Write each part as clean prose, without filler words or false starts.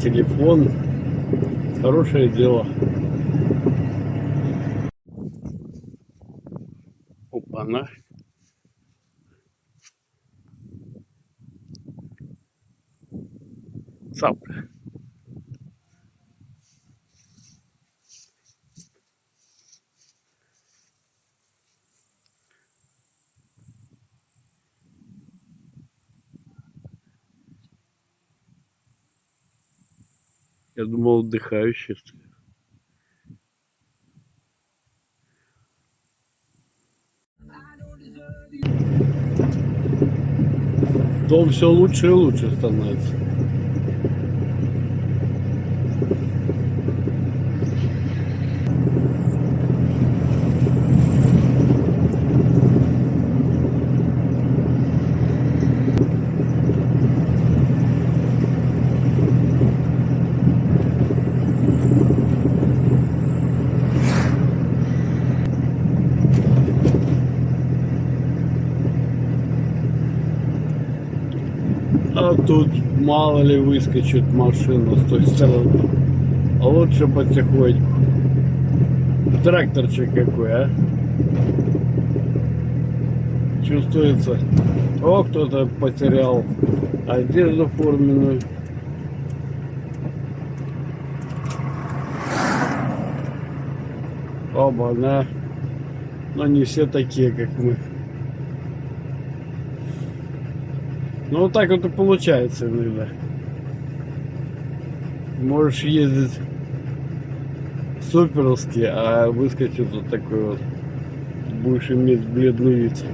телефон. Хорошее дело. Опа-на. Цапля. Я думал, отдыхающий. Дом все лучше и лучше становится. А тут мало ли выскочит машина с той стороны. А лучше потихоньку. Тракторчик какой, а? Чувствуется. О, кто-то потерял одежду форменную. Оба-на. Но не все такие, как мы. Ну вот так вот и получается иногда. Можешь ездить суперски, а выскочит вот такой вот. Будешь иметь бледный вид.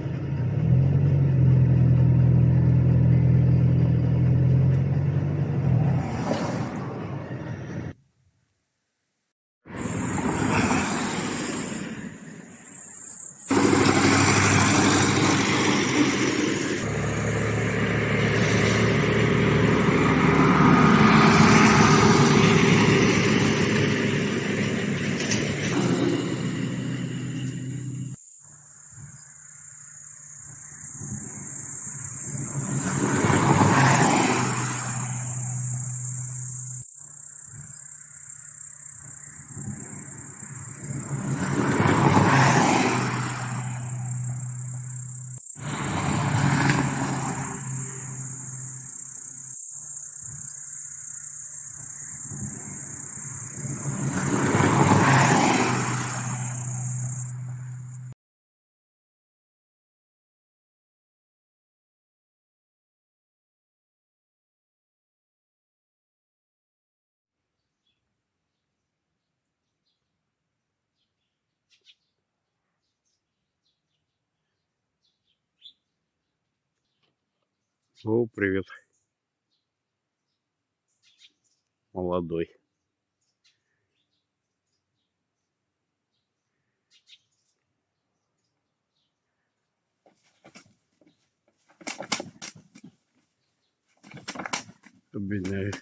О, привет. Молодой. Обвиняю.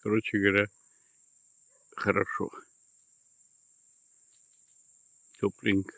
Короче говоря, хорошо. Тепленько.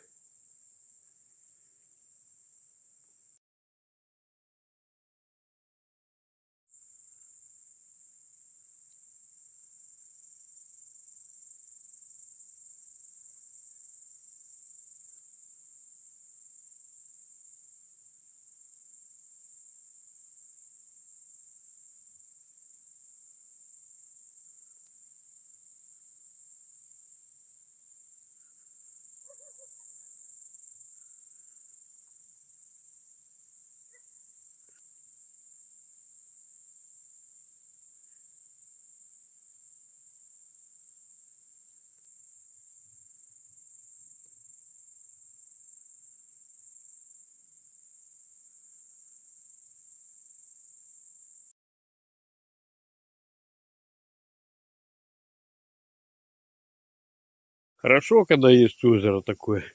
Хорошо, когда есть озеро такое.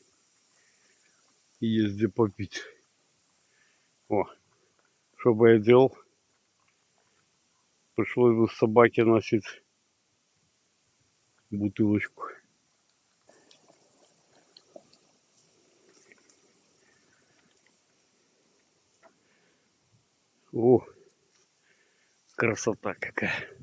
И есть где попить. О, что бы я делал? Пришлось бы собаке носить бутылочку. О, красота какая.